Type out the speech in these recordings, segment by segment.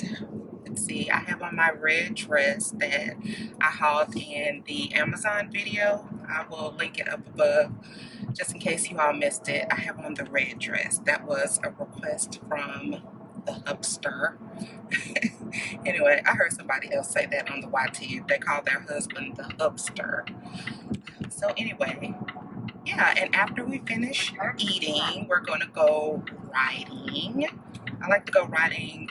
And let's see, I have on my red dress that I hauled in the Amazon video. I will link it up above just in case you all missed it. I have on the red dress. That was a request from the hubster. Anyway, I heard somebody else say that on the YT. They call their husband the hubster. So anyway, yeah, and after we finish eating, we're going to go riding. I like to go riding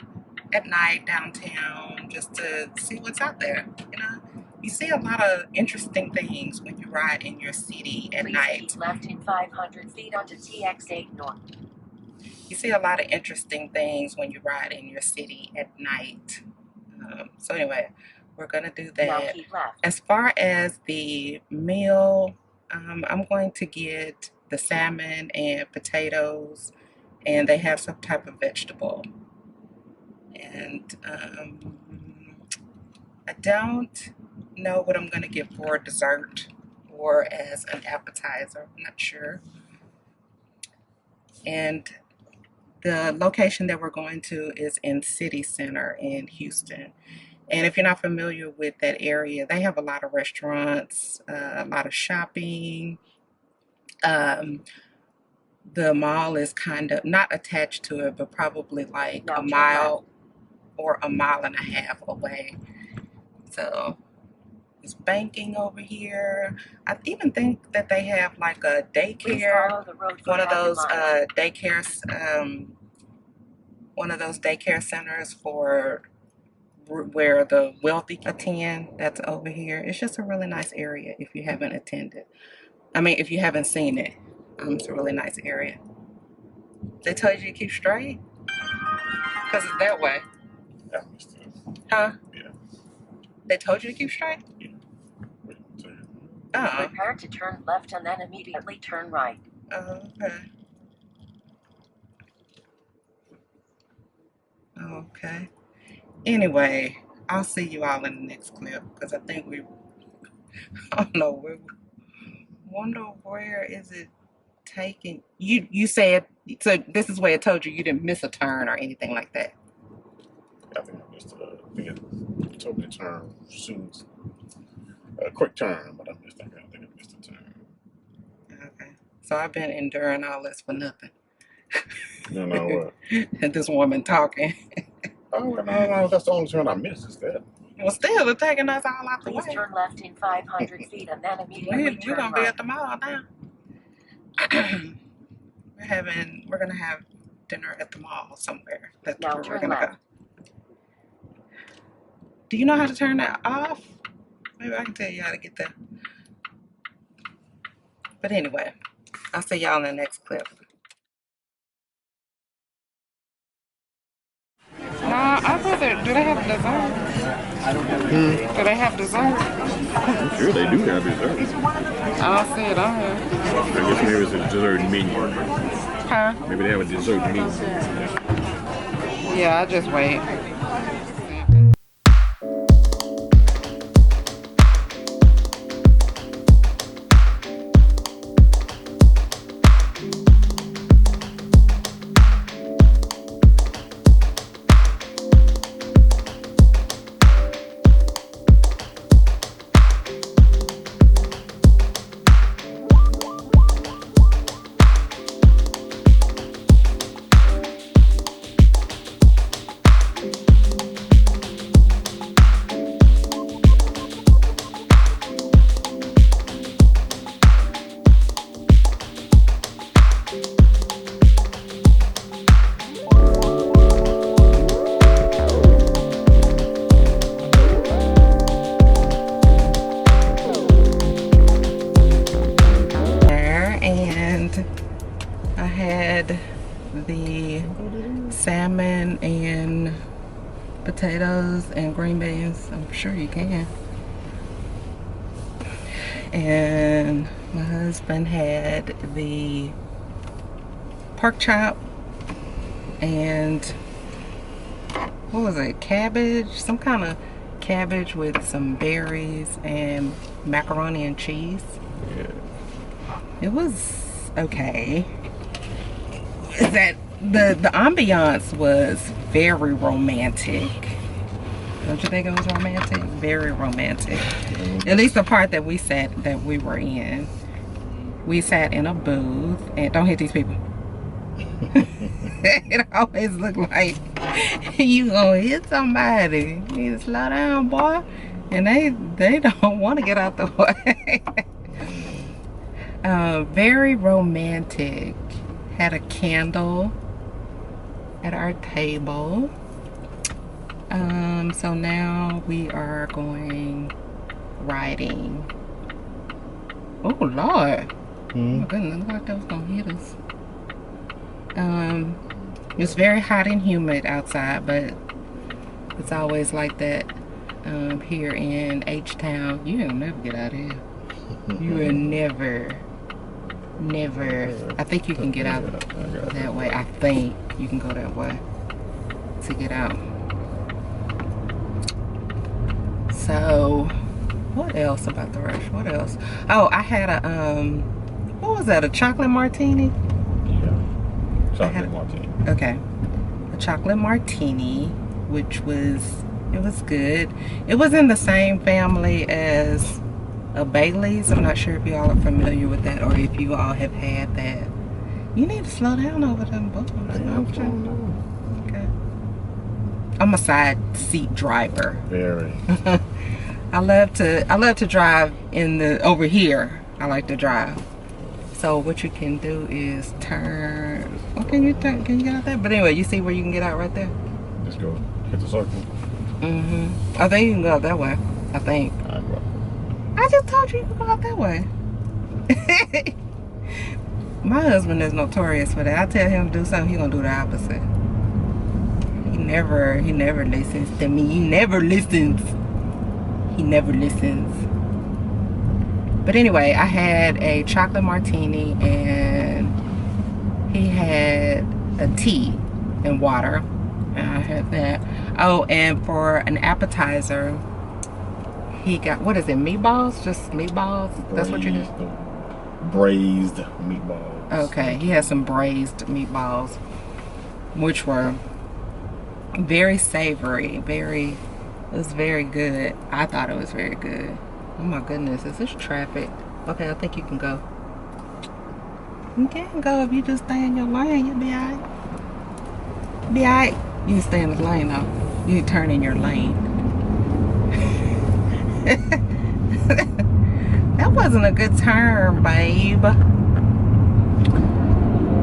at night downtown just to see what's out there. You know, you see a lot of interesting things when you ride in your city at night. Keep left in 500 feet onto TX8 North. You see a lot of interesting things when you ride in your city at night. So anyway, we're going to do that. Now keep left. As far as the meal, I'm going to get the salmon and potatoes, and they have some type of vegetable. And I don't know what I'm going to get for dessert or as an appetizer. I'm not sure. And the location that we're going to is in City Center in Houston. And if you're not familiar with that area, they have a lot of restaurants, a lot of shopping. The mall is kind of not attached to it, but probably like a mile or a mile and a half away. So there's banking over here. I even think that they have like a daycare, one of those daycare centers for where the wealthy attend. That's over here. It's just a really nice area if you haven't attended. I mean, if you haven't seen it. It's a really nice area. They told you to keep straight? Because it's that way. Yeah, I missed it. Huh? Yeah. They told you to keep straight? Yeah. Oh. Prepare to turn left and then immediately turn right. Oh, okay. Okay. Anyway, I'll see you all in the next clip because I think I don't know, wonder where is it taking you said, so this is where it told you didn't miss a turn or anything like that. I think I missed it told me to turn soon. A quick turn, but I think I missed a turn. Okay. So I've been enduring all this for nothing. You know what? And this woman talking. Oh, no, that's the only turn I missed is that. Well, still, they're taking us all out the way. Please turn left in 500 feet and then immediately turn We're going to be right. at the mall now. We're going to have dinner at the mall somewhere. That's Now where we're turn going to left. go. Do you know how to turn that off? Maybe I can tell you how to get there. But anyway, I'll see y'all in the next clip. Nah, I thought do they have dessert? Do they have dessert? I'm sure they do have dessert. I don't see it on here. I guess maybe it's a dessert menu. Huh? Maybe they have a dessert menu. Yeah, I'll just wait. The salmon and potatoes and green beans. I'm sure you can. And my husband had the pork chop and what was it? Cabbage? Some kind of cabbage with some berries and macaroni and cheese. Yeah. It was okay. Is that the ambiance was very romantic. Don't you think it was romantic? Very romantic. At least the part that we were in. We sat in a booth, and don't hit these people. It always looked like you gonna hit somebody. You need to slow down, boy. And they don't want to get out the way. Very romantic. Had a candle at our table. So now we are going riding. Oh Lord. Oh my goodness, look like that was gonna hit us. It's very hot and humid outside, but it's always like that here in H-Town. You'll never get out of here. You will never. I think you can get out that way. I think you can go that way to get out. So, what else about the rush? What else? Oh, I had a what was that? A chocolate martini? Yeah, chocolate martini. Okay, a chocolate martini, which was good. It was in the same family as a Bailey's. I'm not sure if y'all are familiar with that, or if you all have had that. You need to slow down over them both. Okay. I'm a side seat driver. Very. I love to drive over here. I like to drive. So what you can do is turn. Oh, can you get out there? But anyway, you see where you can get out right there. Just go hit the circle. I think you can go out that way. I think. I just told you can go out that way. My husband is notorious for that. I tell him to do something, he's gonna do the opposite. He never listens to me. He never listens. But anyway, I had a chocolate martini and he had a tea and water. And I had that. Oh, and for an appetizer, he got, what is it, meatballs? Just meatballs? That's what you did? Braised meatballs. Okay, he had some braised meatballs, which were very savory, it was very good. I thought it was very good. Oh my goodness, is this traffic? Okay, I think you can go. You can go if you just stay in your lane, you'll be alright. Be alright. You can stay in the lane though. You can turn in your lane. That wasn't a good turn, babe.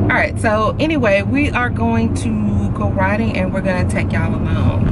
Alright, so anyway, we are going to go riding and we're going to take y'all along.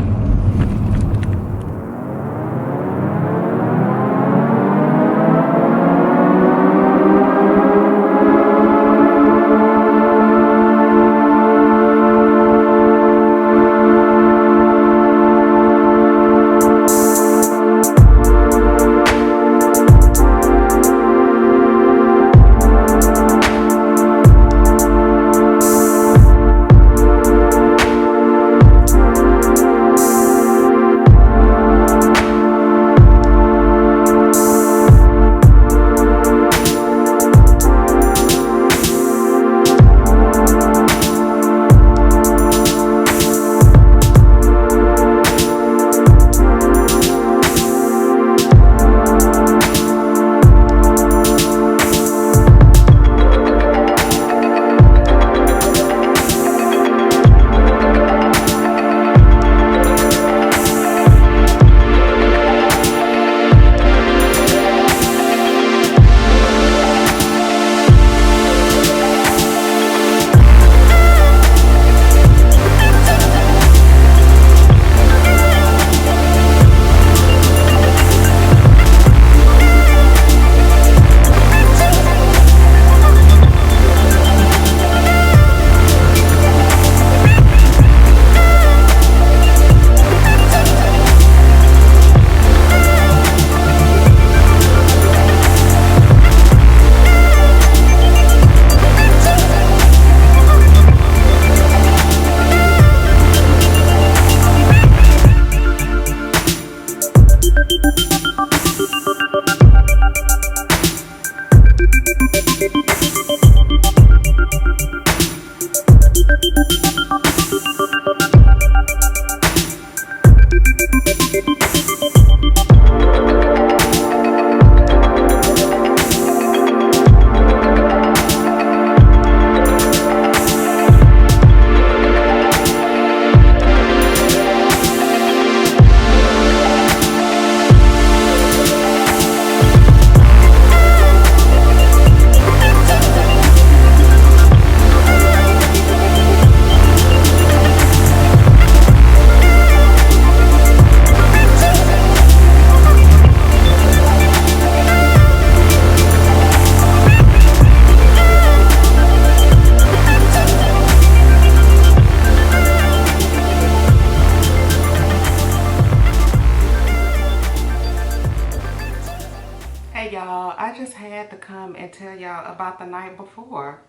Hey y'all, I just had to come and tell y'all about the night before.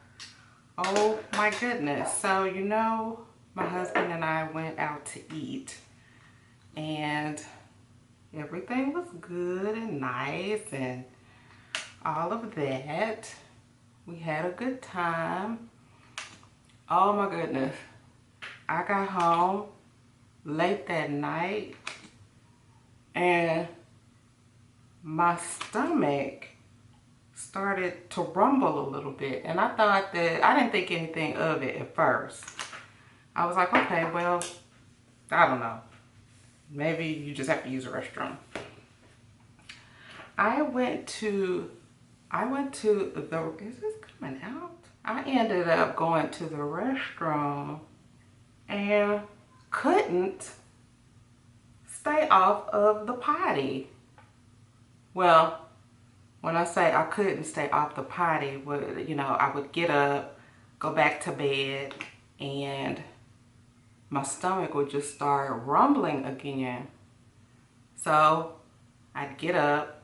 Oh my goodness. So, you know, my husband and I went out to eat and everything was good and nice and all of that. We had a good time. Oh my goodness. I got home late that night and my stomach started to rumble a little bit, and I thought that I didn't think anything of it at first. I was like, okay, well, I don't know, maybe you just have to use a restroom. I went to the, is this coming out? I ended up going to the restroom and couldn't stay off of the potty. Well, when I say I couldn't stay off the potty, you know, I would get up, go back to bed, and my stomach would just start rumbling again. So I'd get up,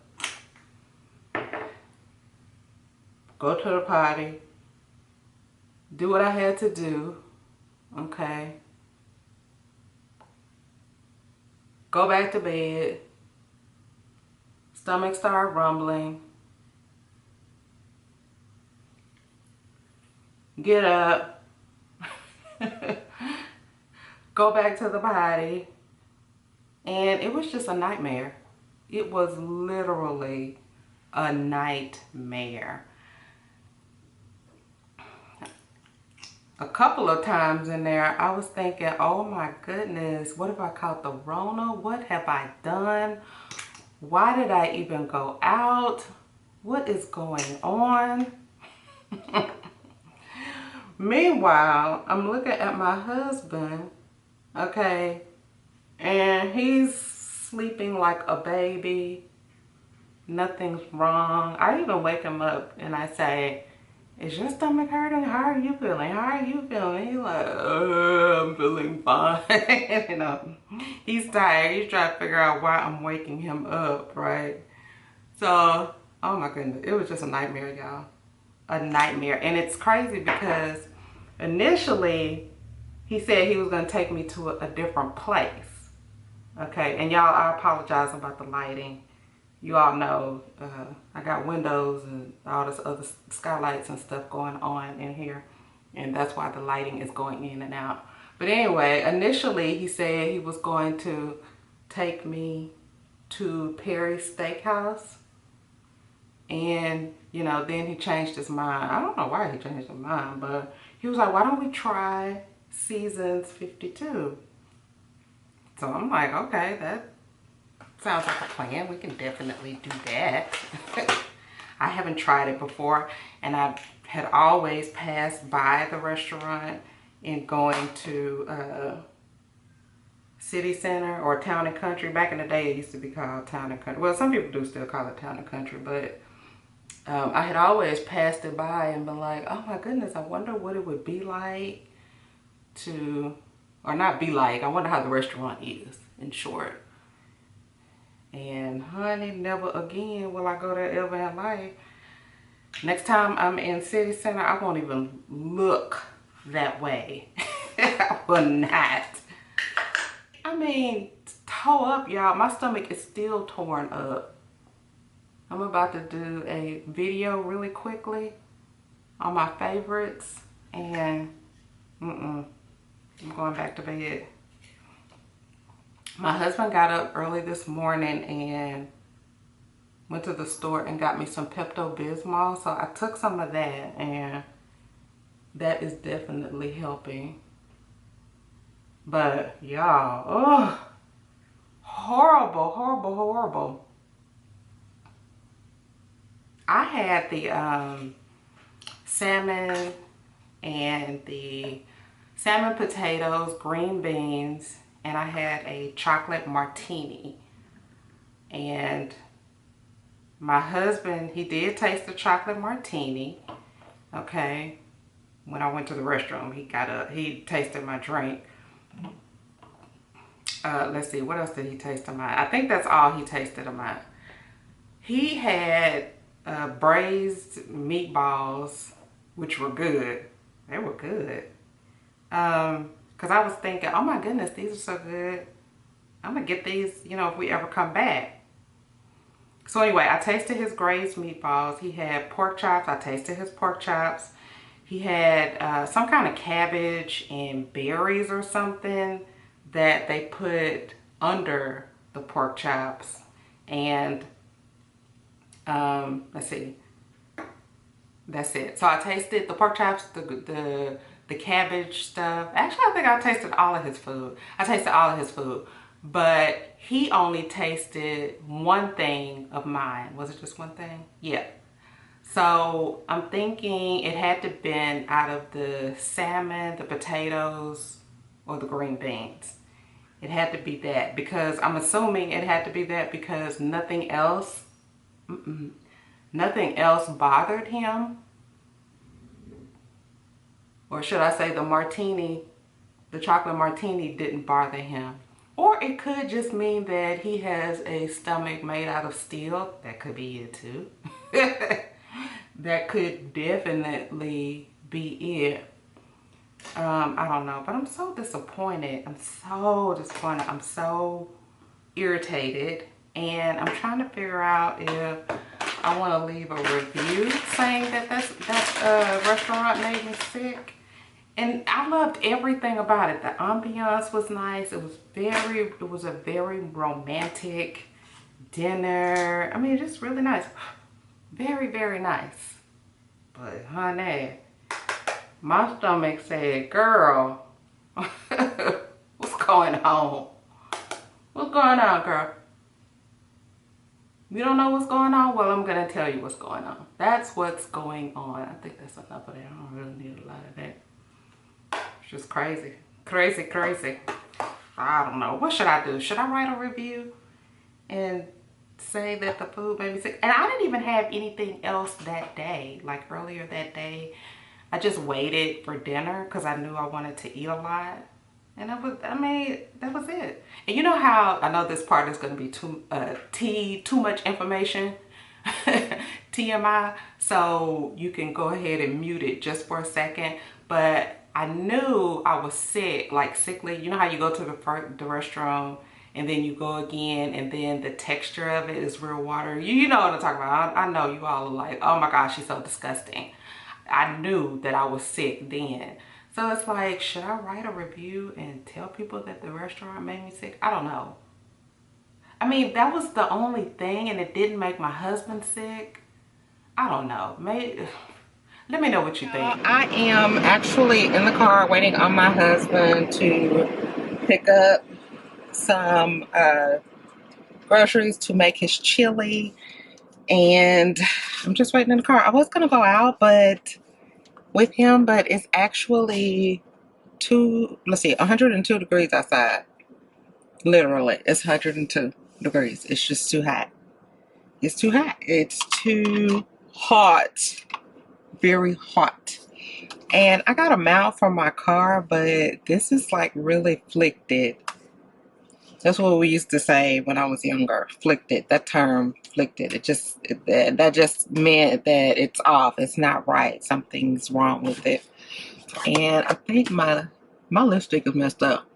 go to the potty, do what I had to do, okay, go back to bed, stomach started rumbling, get up, go back to the potty, and it was just a nightmare. It was literally a nightmare. A couple of times in there, I was thinking, oh my goodness, what have I caught the Rona? What have I done? Why did I even go out? What is going on? Meanwhile, I'm looking at my husband, okay, and he's sleeping like a baby. Nothing's wrong. I even wake him up and I say, is your stomach hurting? How are you feeling? How are you feeling? He's like, I'm feeling fine. You know, he's tired. He's trying to figure out why I'm waking him up, right? So, oh my goodness, it was just a nightmare, y'all. A nightmare. And it's crazy because initially he said he was going to take me to a different place. Okay, and y'all, I apologize about the lighting. You all know I got windows and all this other skylights and stuff going on in here, and that's why the lighting is going in and out. But anyway, initially he said he was going to take me to Perry's Steakhouse, and you know, then he changed his mind. I don't know why he changed his mind, but he was like, why don't we try Seasons 52? So I'm like, okay, that sounds like a plan. We can definitely do that. I haven't tried it before, and I had always passed by the restaurant in going to City Center or Town and Country. Back in the day, it used to be called Town and Country. Well, some people do still call it Town and Country, but I had always passed it by and been like, oh my goodness, I wonder what it would be like to, or not be like, I wonder how the restaurant is, in short. And honey, never again will I go there ever in life. Next time I'm in City Center, I won't even look that way. I will not. I mean, toe up, y'all. My stomach is still torn up. I'm about to do a video really quickly on my favorites, and I'm going back to bed. My husband got up early this morning and went to the store and got me some Pepto-Bismol. So I took some of that, and that is definitely helping. But y'all, oh, horrible, horrible, horrible. I had the salmon and the salmon potatoes, green beans, and I had a chocolate martini. And my husband, he did taste the chocolate martini, okay. When I went to the restroom, he tasted my drink. Let's see, what else did he taste of mine? I think that's all he tasted of mine. He had braised meatballs, which were good. They were good. Because I was thinking, oh my goodness, these are so good. I'm going to get these, you know, if we ever come back. So anyway, I tasted his braised meatballs. He had pork chops. I tasted his pork chops. He had some kind of cabbage and berries or something that they put under the pork chops. And let's see. That's it. So I tasted the pork chops, the cabbage stuff. Actually, I think I tasted all of his food. I tasted all of his food. But he only tasted one thing of mine. Was it just one thing? Yeah. So I'm thinking it had to have been out of the salmon, the potatoes, or the green beans. It had to be that because I'm assuming it had to be that because nothing else, nothing else bothered him. Or should I say the martini, the chocolate martini didn't bother him. Or it could just mean that he has a stomach made out of steel. That could be it too. That could definitely be it. I don't know, but I'm so disappointed. I'm so disappointed. I'm so irritated. And I'm trying to figure out if I want to leave a review saying that that restaurant made me sick. And I loved everything about it. The ambiance was nice. It was a very romantic dinner. I mean, just really nice. Very, very nice. But honey, my stomach said, girl, what's going on? What's going on, girl? You don't know what's going on? Well, I'm going to tell you what's going on. That's what's going on. I think that's enough of that. I don't really need a lot of that. It's just crazy. Crazy, crazy. I don't know. What should I do? Should I write a review and say that the food made me sick? And I didn't even have anything else that day. Like earlier that day, I just waited for dinner because I knew I wanted to eat a lot. And that was, I mean, that was it. And you know how, I know this part is going to be too much information, TMI. So you can go ahead and mute it just for a second. But I knew I was sick, like sickly. You know how you go to the restroom and then you go again and then the texture of it is real water. You know what I'm talking about. I know you all are like, oh my gosh, she's so disgusting. I knew that I was sick then. So it's like, should I write a review and tell people that the restaurant made me sick? I don't know. I mean, that was the only thing and it didn't make my husband sick. I don't know. Maybe, let me know what you think. I am actually in the car waiting on my husband to pick up some groceries to make his chili. And I'm just waiting in the car. I was going to go out with him, but it's actually 102 degrees outside. Literally, it's 102 degrees. It's just too hot. It's too hot. It's too hot. Very hot. And I got a mount for my car, but this is like really flicked. That's what we used to say when I was younger. Flicked. That term, flicked. That just meant that it's off. It's not right. Something's wrong with it. And I think my lipstick is messed up.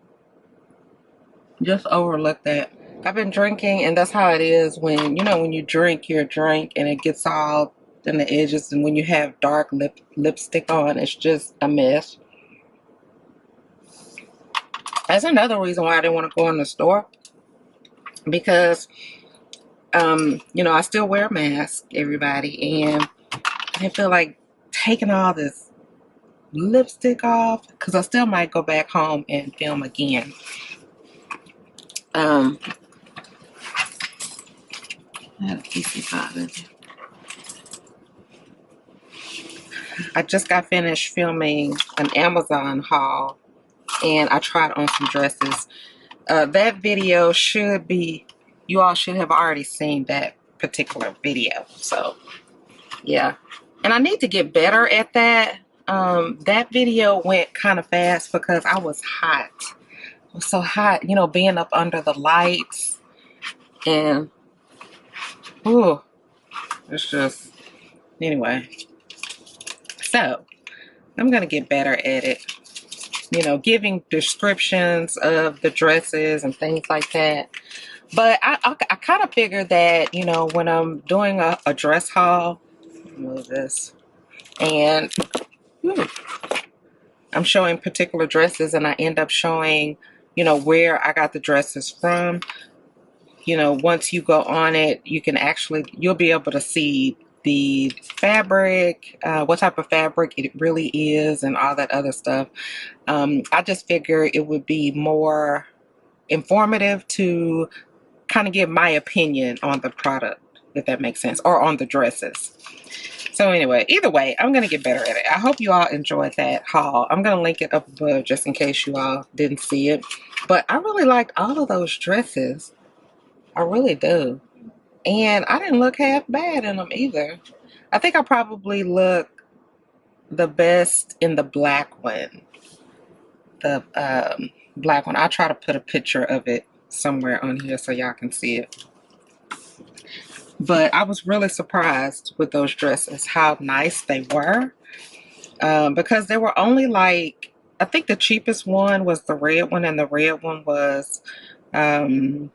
Just overlook that. I've been drinking, and that's how it is when you drink your drink and it gets all in the edges, and when you have dark lipstick on, it's just a mess. That's another reason why I didn't want to go in the store, because I still wear a mask, everybody, and I feel like taking all this lipstick off, because I still might go back home and film again. I had a PC5 in there. I just got finished filming an Amazon haul, and I tried on some dresses. That video should be, you all should have already seen that particular video. So, yeah. And I need to get better at that. That video went kind of fast because I was hot. It was so hot, being up under the lights. And, ooh, It's just, anyway. So, I'm going to get better at it. You know, giving descriptions of the dresses and things like that. But I kind of figure that, you know, when I'm doing a dress haul, move this, and I'm showing particular dresses and I end up showing, you know, where I got the dresses from. You know, once you go on it, you can actually, you'll be able to see the fabric, what type of fabric it really is and all that other stuff. I just figure it would be more informative to kind of give my opinion on the product, if that makes sense, or on the dresses. So anyway, either way, I'm going to get better at it. I hope you all enjoyed that haul. I'm going to link it up above just in case you all didn't see it. But I really liked all of those dresses. I really do. And I didn't look half bad in them either. I think I probably look the best in the black one. The black one. I'll try to put a picture of it somewhere on here so y'all can see it. But I was really surprised with those dresses, how nice they were. Because they were only like, I think the cheapest one was the red one, and the red one was $29,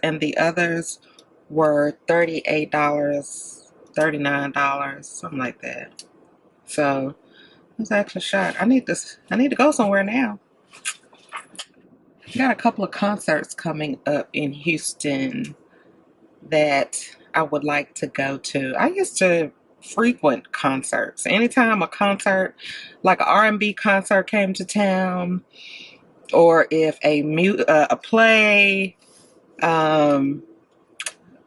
and the others were $38, $39, something like that. So I was actually shocked. I need to go somewhere now. Got a couple of concerts coming up in Houston that I would like to go to. I used to frequent concerts. Anytime a concert, like an R&B concert came to town, or if a play,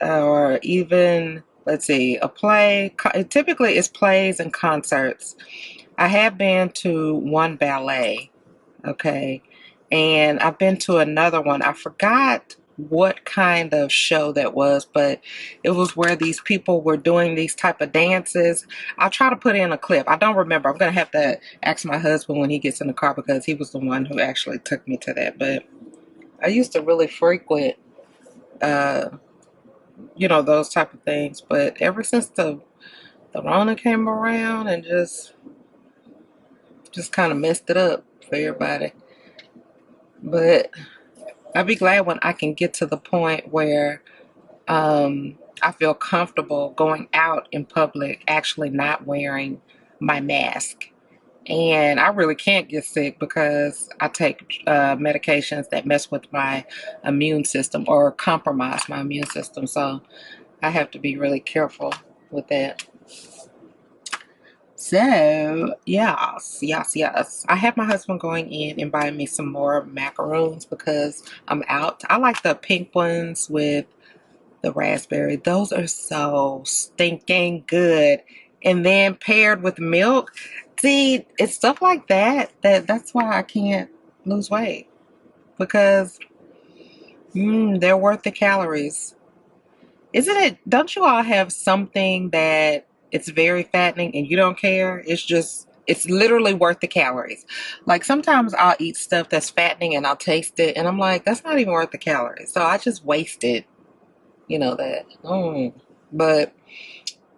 or even, let's see, a play, typically it's plays and concerts. I have been to one ballet, okay, and I've been to another one. I forgot what kind of show that was, but it was where these people were doing these type of dances. I'll try to put in a clip. I don't remember. I'm gonna have to ask my husband when he gets in the car, because he was the one who actually took me to that. But I used to really frequent you know, those type of things. But ever since the Rona came around and just kind of messed it up for everybody. But I'll be glad when I can get to the point where I feel comfortable going out in public, actually not wearing my mask. And I really can't get sick because I take medications that mess with my immune system or compromise my immune system. So I have to be really careful with that. So, yes. I have my husband going in and buying me some more macaroons because I'm out. I like the pink ones with the raspberry. Those are so stinking good. And then paired with milk. See, it's stuff like that's why I can't lose weight. Because they're worth the calories. Isn't it? Don't you all have something that it's very fattening and you don't care? It's literally worth the calories. Like sometimes I'll eat stuff that's fattening and I'll taste it and I'm like, that's not even worth the calories. So I just wasted, you know, that. But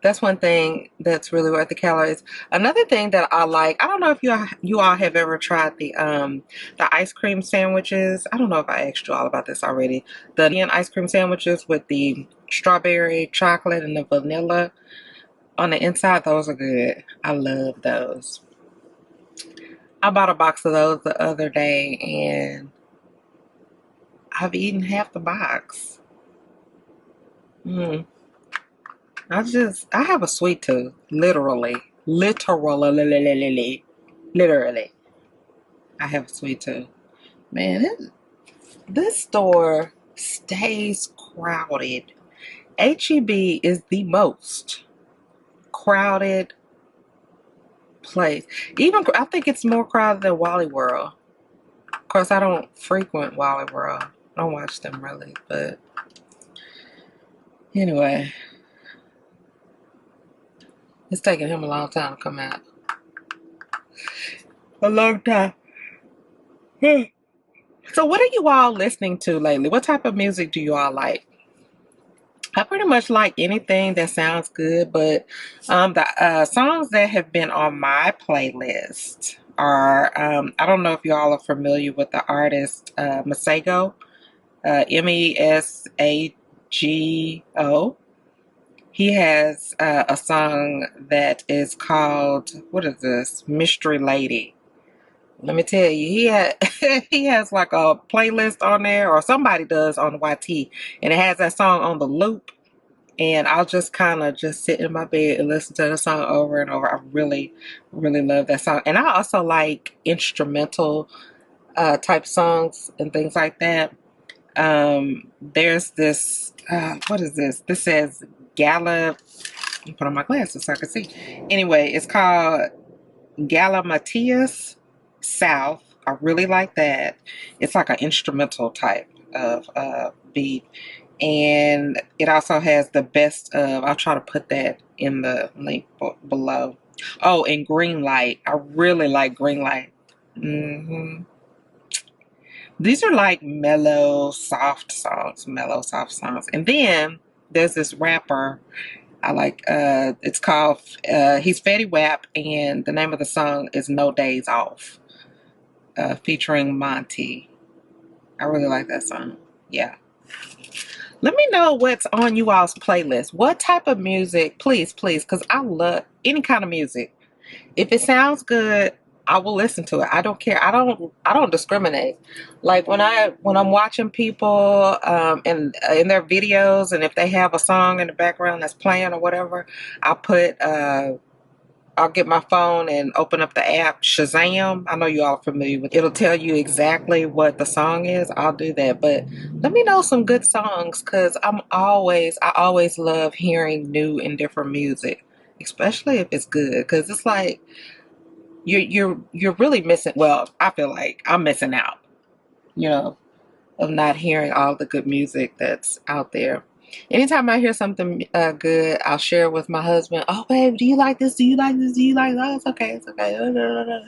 that's one thing that's really worth the calories. Another thing that I like, I don't know if you all have ever tried the ice cream sandwiches. I don't know if I asked you all about this already. The Indian ice cream sandwiches with the strawberry, chocolate, and the vanilla on the inside. Those are good. I love those. I bought a box of those the other day and I've eaten half the box. I have a sweet tooth. Literally. I have a sweet tooth. Man, this store stays crowded. HEB is the most crowded place. Even, I think it's more crowded than Wally World. Of course, I don't frequent Wally World. I don't watch them really, but anyway. It's taking him a long time to come out. A long time. So what are you all listening to lately? What type of music do you all like? I pretty much like anything that sounds good, but the songs that have been on my playlist are I don't know if y'all are familiar with the artist Masego, Mesago. He has a song that is called, what is this? Mystery Lady. Let me tell you, he has like a playlist on there, or somebody does on YT, and it has that song on the loop. And I'll just kind of just sit in my bed and listen to the song over and over. I really, really love that song. And I also like instrumental type songs and things like that. There's this, what is this? This says Gala. Let me put on my glasses so I can see. Anyway, it's called Galimatias South. I really like that. It's like an instrumental type of beat. And it also has the best of, I'll try to put that in the link below. Oh, and Green Light. I really like Green Light. These are like mellow, soft songs. Mellow, soft songs. And then there's this rapper I like, it's called, he's Fetty Wap, and the name of the song is No Days Off, featuring Monty. I really like that song. Yeah. Let me know what's on you all's playlist. What type of music, please, because I love any kind of music. If it sounds good, I will listen to it. I don't care. I don't discriminate. Like when I'm watching people in their videos, and if they have a song in the background that's playing or whatever, I'll get my phone and open up the app Shazam. I know you all are familiar with it. It'll tell you exactly what the song is. I'll do that. But let me know some good songs, because I always love hearing new and different music, especially if it's good, because it's like you're really missing. Well, I feel like I'm missing out, you know, of not hearing all the good music that's out there. Anytime I hear something good, I'll share it with my husband. Oh, babe, do you like this? Do you like this? Do you like that? Oh, it's okay. It's okay.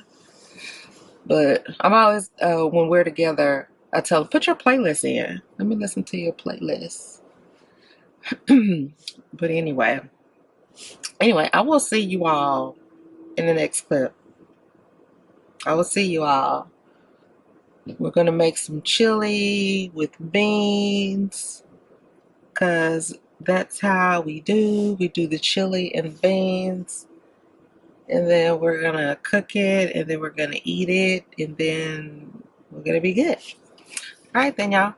But I'm always, when we're together, I tell him, put your playlist in. Let me listen to your playlist. But anyway, I will see you all in the next clip. I will see you all. We're going to make some chili with beans, because that's how we do the chili and beans. And then we're going to cook it, and then we're going to eat it, and then we're going to be good. All right, then, y'all.